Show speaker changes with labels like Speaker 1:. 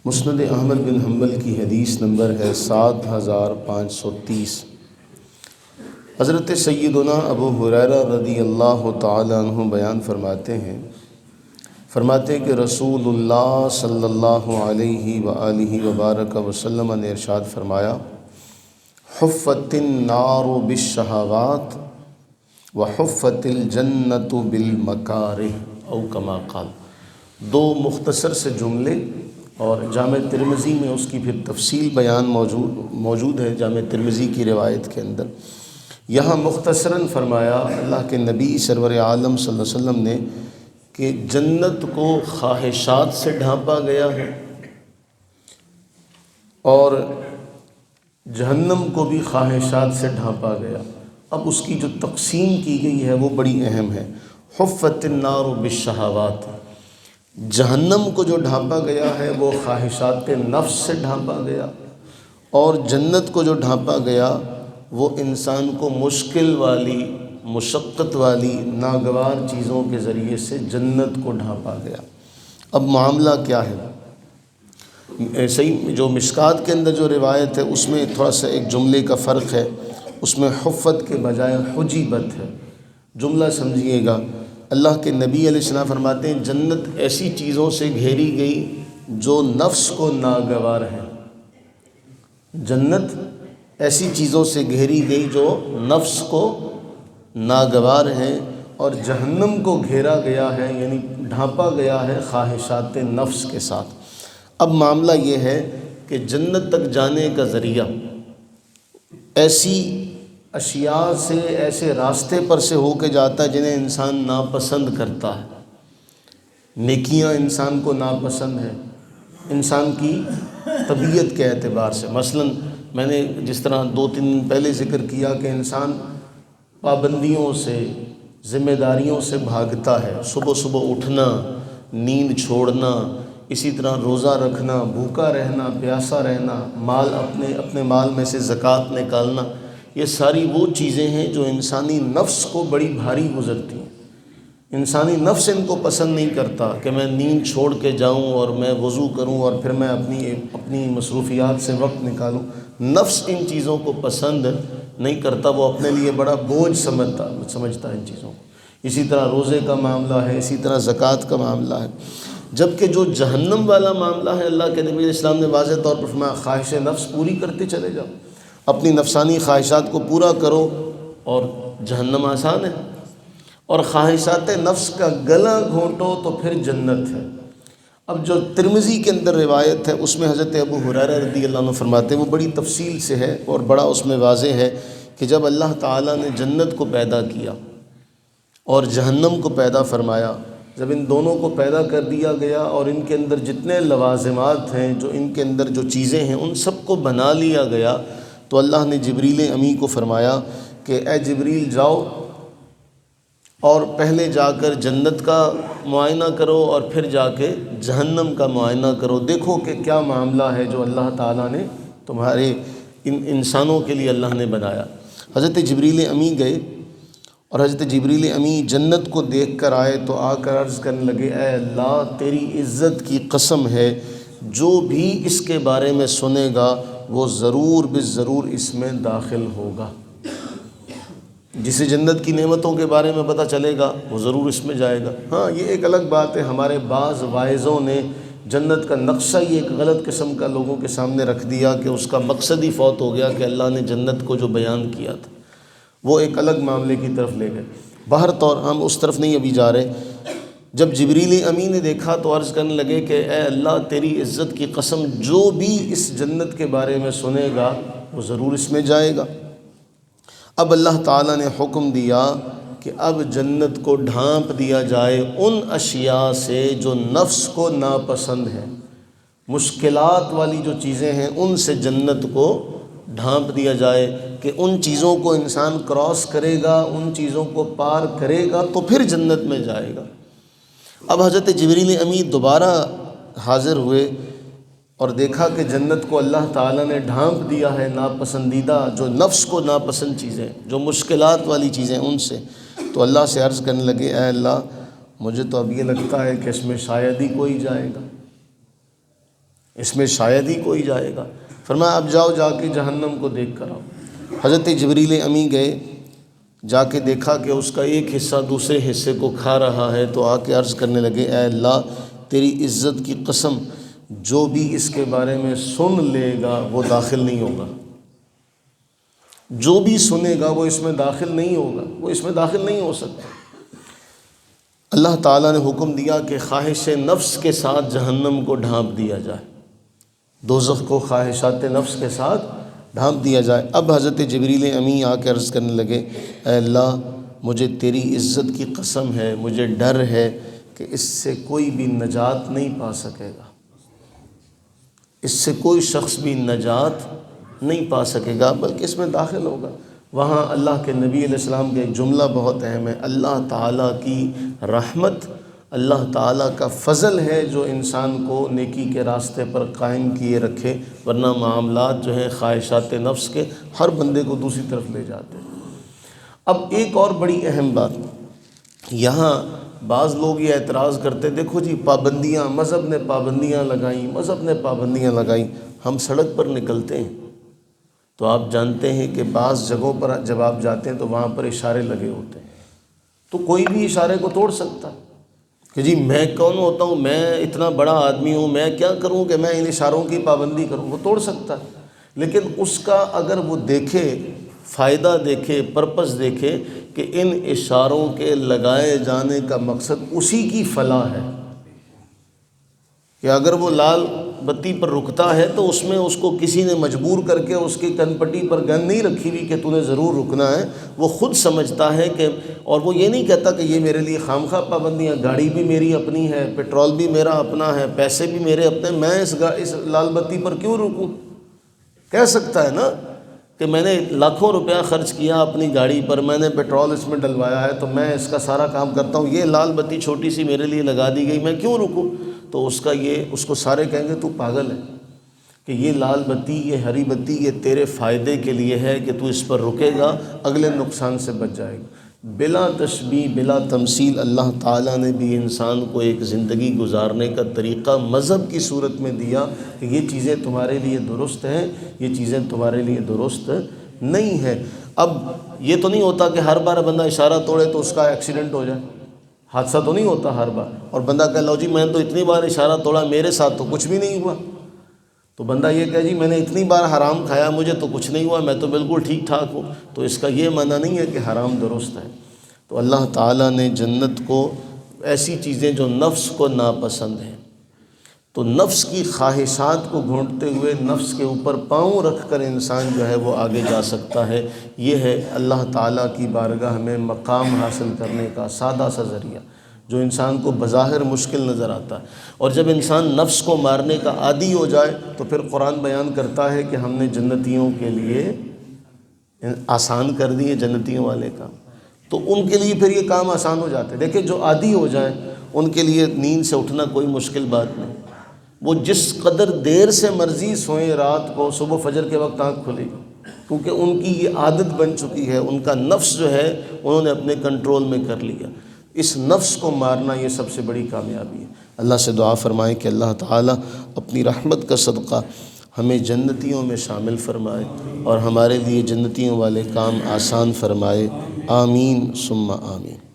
Speaker 1: مسند احمد بن حنبل کی حدیث نمبر ہے 7530۔ حضرت سیدنا ابو ہریرہ رضی اللہ تعالی عنہ بیان فرماتے ہیں کہ رسول اللہ صلی اللہ علیہ وآلہ وبارک وسلم نے ارشاد فرمایا، حفت النار بالشہوات وحفت الجنت بالمکارہ، او کما قال۔ دو مختصر سے جملے، اور جامع ترمذی میں اس کی پھر تفصیل بیان موجود ہے جامع ترمذی کی روایت کے اندر۔ یہاں مختصراً فرمایا اللہ کے نبی سرور عالم صلی اللہ علیہ وسلم نے کہ جنت کو خواہشات سے ڈھانپا گیا ہے اور جہنم کو بھی خواہشات سے ڈھانپا گیا۔ اب اس کی جو تقسیم کی گئی ہے وہ بڑی اہم ہے۔ حفت النار بالشہوات، جہنم کو جو ڈھانپا گیا ہے وہ خواہشات نفس سے ڈھانپا گیا، اور جنت کو جو ڈھانپا گیا وہ انسان کو مشکل والی، مشقت والی، ناگوار چیزوں کے ذریعے سے جنت کو ڈھانپا گیا۔ اب معاملہ کیا ہے؟ صحیح جو مشکات کے اندر جو روایت ہے اس میں تھوڑا سا ایک جملے کا فرق ہے، اس میں حفت کے بجائے حجبت ہے۔ جملہ سمجھیے گا، اللہ کے نبی علیہ السلام فرماتے ہیں جنت ایسی چیزوں سے گھیری گئی جو نفس کو ناگوار ہے۔ جنت ایسی چیزوں سے گھیری گئی جو نفس کو ناگوار ہے، اور جہنم کو گھیرا گیا ہے، یعنی ڈھانپا گیا ہے خواہشات نفس کے ساتھ۔ اب معاملہ یہ ہے کہ جنت تک جانے کا ذریعہ ایسی اشیاء سے، ایسے راستے پر سے ہو کے جاتا ہے جنہیں انسان ناپسند کرتا ہے۔ نیکیاں انسان کو ناپسند ہے، انسان کی طبیعت کے اعتبار سے۔ مثلا میں نے جس طرح 2-3 دن پہلے ذکر کیا کہ انسان پابندیوں سے، ذمہ داریوں سے بھاگتا ہے، صبح صبح اٹھنا، نیند چھوڑنا، اسی طرح روزہ رکھنا، بھوکا رہنا، پیاسا رہنا، مال اپنے مال میں سے زکوٰۃ نکالنا، یہ ساری وہ چیزیں ہیں جو انسانی نفس کو بڑی بھاری گزرتی ہیں۔ انسانی نفس ان کو پسند نہیں کرتا کہ میں نیند چھوڑ کے جاؤں اور میں وضو کروں اور پھر میں اپنی مصروفیات سے وقت نکالوں۔ نفس ان چیزوں کو پسند نہیں کرتا، وہ اپنے لیے بڑا بوجھ سمجھتا ہے ان چیزوں کو۔ اسی طرح روزے کا معاملہ ہے، اسی طرح زکوٰۃ کا معاملہ ہے۔ جبکہ جو جہنم والا معاملہ ہے، اللہ کے نبی علیہ السلام نے واضح طور پر فرمایا خواہش نفس پوری کرتے چلے جاؤ، اپنی نفسانی خواہشات کو پورا کرو، اور جہنم آسان ہے، اور خواہشات نفس کا گلا گھونٹو تو پھر جنت ہے۔ اب جو ترمذی کے اندر روایت ہے اس میں حضرت ابو ہریرہ رضی اللہ عنہ فرماتے ہیں، وہ بڑی تفصیل سے ہے اور بڑا اس میں واضح ہے کہ جب اللہ تعالیٰ نے جنت کو پیدا کیا اور جہنم کو پیدا فرمایا، جب ان دونوں کو پیدا کر دیا گیا اور ان کے اندر جتنے لوازمات ہیں، جو ان کے اندر جو چیزیں ہیں، ان سب کو بنا لیا گیا، تو اللہ نے جبریل امی کو فرمایا کہ اے جبریل جاؤ اور پہلے جا کر جنت کا معائنہ کرو اور پھر جا کے جہنم کا معائنہ کرو، دیکھو کہ کیا معاملہ ہے جو اللہ تعالیٰ نے تمہارے ان انسانوں کے لیے اللہ نے بنایا۔ حضرت جبریل امی گئے اور حضرت جبریل امی جنت کو دیکھ کر آئے تو آ کر عرض کرنے لگے، اے اللہ تیری عزت کی قسم ہے، جو بھی اس کے بارے میں سنے گا وہ ضرور بالضرور اس میں داخل ہوگا۔ جسے جنت کی نعمتوں کے بارے میں پتہ چلے گا وہ ضرور اس میں جائے گا۔ ہاں یہ ایک الگ بات ہے، ہمارے بعض واعظوں نے جنت کا نقشہ ہی ایک غلط قسم کا لوگوں کے سامنے رکھ دیا کہ اس کا مقصد ہی فوت ہو گیا کہ اللہ نے جنت کو جو بیان کیا تھا وہ ایک الگ معاملے کی طرف لے گئے۔ باہر طور ہم اس طرف نہیں ابھی جا رہے۔ جب جبریل امی نے دیکھا تو عرض کرنے لگے کہ اے اللہ تیری عزت کی قسم، جو بھی اس جنت کے بارے میں سنے گا وہ ضرور اس میں جائے گا۔ اب اللہ تعالیٰ نے حکم دیا کہ اب جنت کو ڈھانپ دیا جائے ان اشیاء سے جو نفس کو ناپسند ہے، مشکلات والی جو چیزیں ہیں ان سے جنت کو ڈھانپ دیا جائے کہ ان چیزوں کو انسان کراس کرے گا، ان چیزوں کو پار کرے گا تو پھر جنت میں جائے گا۔ اب حضرت جبریل امی دوبارہ حاضر ہوئے اور دیکھا کہ جنت کو اللہ تعالیٰ نے ڈھانپ دیا ہے ناپسندیدہ، جو نفس کو ناپسند چیزیں، جو مشکلات والی چیزیں ان سے، تو اللہ سے عرض کرنے لگے، اے اللہ مجھے تو اب یہ لگتا ہے کہ اس میں شاید ہی کوئی جائے گا، اس میں شاید ہی کوئی جائے گا۔ فرمایا اب جاؤ، جا کے جہنم کو دیکھ کر آؤ۔ حضرت جبریل امی گئے، جا کے دیکھا کہ اس کا ایک حصہ دوسرے حصے کو کھا رہا ہے، تو آ کے عرض کرنے لگے اے اللہ تیری عزت کی قسم، جو بھی اس کے بارے میں سن لے گا وہ داخل نہیں ہوگا، جو بھی سنے گا وہ اس میں داخل نہیں ہوگا، وہ اس میں داخل نہیں ہو سکتا۔ اللہ تعالیٰ نے حکم دیا کہ خواہش نفس کے ساتھ جہنم کو ڈھانپ دیا جائے، دوزخ کو خواہشات نفس کے ساتھ ڈھانپ دیا جائے۔ اب حضرت جبریل امی آ کے عرض کرنے لگے اے اللہ مجھے تیری عزت کی قسم ہے، مجھے ڈر ہے کہ اس سے کوئی بھی نجات نہیں پا سکے گا، اس سے کوئی شخص بھی نجات نہیں پا سکے گا بلکہ اس میں داخل ہوگا۔ وہاں اللہ کے نبی علیہ السلام کا ایک جملہ بہت اہم ہے، اللہ تعالیٰ کی رحمت، اللہ تعالیٰ کا فضل ہے جو انسان کو نیکی کے راستے پر قائم کیے رکھے، ورنہ معاملات جو ہیں خواہشات نفس کے ہر بندے کو دوسری طرف لے جاتے ہیں۔ اب ایک اور بڑی اہم بات، یہاں بعض لوگ یہ اعتراض کرتے دیکھو جی پابندیاں، مذہب نے پابندیاں لگائیں، مذہب نے پابندیاں لگائیں، ہم سڑک پر نکلتے ہیں تو آپ جانتے ہیں کہ بعض جگہوں پر جب آپ جاتے ہیں تو وہاں پر اشارے لگے ہوتے ہیں، تو کوئی بھی اشارے کو توڑ سکتا ہے کہ جی میں کون ہوتا ہوں، میں اتنا بڑا آدمی ہوں، میں کیا کروں کہ میں ان اشاروں کی پابندی کروں، وہ توڑ سکتا ہے۔ لیکن اس کا اگر وہ دیکھے، فائدہ دیکھے، پرپس دیکھے کہ ان اشاروں کے لگائے جانے کا مقصد اسی کی فلاح ہے، کہ اگر وہ لال بتی پر رکتا ہے تو اس میں اس کو کسی نے مجبور کر کے اس کی کن پٹی پر گن نہیں رکھی ہوئی کہ تو نے ضرور رکنا ہے، وہ خود سمجھتا ہے کہ، اور وہ یہ نہیں کہتا کہ یہ میرے لیے خام خواہ پابندیاں، گاڑی بھی میری اپنی ہے، پیٹرول بھی میرا اپنا ہے، پیسے بھی میرے اپنے، میں اس لال بتی پر کیوں رکوں؟ کہہ سکتا ہے نا کہ میں نے لاکھوں روپیہ خرچ کیا اپنی گاڑی پر، میں نے پیٹرول اس میں ڈلوایا ہے تو میں اس کا سارا کام کرتا ہوں، یہ لال بتی چھوٹی سی میرے لیے لگا دی گئی، میں کیوں رکوں؟ تو اس کو سارے کہیں گے تو پاگل ہے، کہ یہ لال بتی، یہ ہری بتی، یہ تیرے فائدے کے لیے ہے کہ تو اس پر رکے گا، اگلے نقصان سے بچ جائے گا۔ بلا تشبیہ، بلا تمثیل اللہ تعالیٰ نے بھی انسان کو ایک زندگی گزارنے کا طریقہ مذہب کی صورت میں دیا کہ یہ چیزیں تمہارے لیے درست ہیں، یہ چیزیں تمہارے لیے درست نہیں ہیں۔ اب یہ تو نہیں ہوتا کہ ہر بار بندہ اشارہ توڑے تو اس کا ایکسیڈنٹ ہو جائے، حادثہ تو نہیں ہوتا ہر بار، اور بندہ کہہ لو جی میں تو اتنی بار اشارہ توڑا میرے ساتھ تو کچھ بھی نہیں ہوا، تو بندہ یہ کہے جی میں نے اتنی بار حرام کھایا مجھے تو کچھ نہیں ہوا، میں تو بالکل ٹھیک ٹھاک ہوں، تو اس کا یہ معنی نہیں ہے کہ حرام درست ہے۔ تو اللہ تعالیٰ نے جنت کو ایسی چیزیں جو نفس کو ناپسند ہیں، تو نفس کی خواہشات کو گھونٹتے ہوئے نفس کے اوپر پاؤں رکھ کر انسان جو ہے وہ آگے جا سکتا ہے۔ یہ ہے اللہ تعالیٰ کی بارگاہ میں مقام حاصل کرنے کا سادہ سا ذریعہ، جو انسان کو بظاہر مشکل نظر آتا ہے۔ اور جب انسان نفس کو مارنے کا عادی ہو جائے تو پھر قرآن بیان کرتا ہے کہ ہم نے جنتیوں کے لیے آسان کر دیے جنتیوں والے کام، تو ان کے لیے پھر یہ کام آسان ہو جاتے ہیں۔ دیکھیں جو عادی ہو جائیں ان کے لیے نیند سے اٹھنا کوئی مشکل بات نہیں، وہ جس قدر دیر سے مرضی سوئیں رات کو، صبح فجر کے وقت آنکھ کھلے گی، کیونکہ ان کی یہ عادت بن چکی ہے، ان کا نفس جو ہے انہوں نے اپنے کنٹرول میں کر لیا۔ اس نفس کو مارنا یہ سب سے بڑی کامیابی ہے۔ اللہ سے دعا فرمائیں کہ اللہ تعالیٰ اپنی رحمت کا صدقہ ہمیں جنتیوں میں شامل فرمائے اور ہمارے لیے جنتیوں والے کام آسان فرمائے۔ آمین ثم آمین۔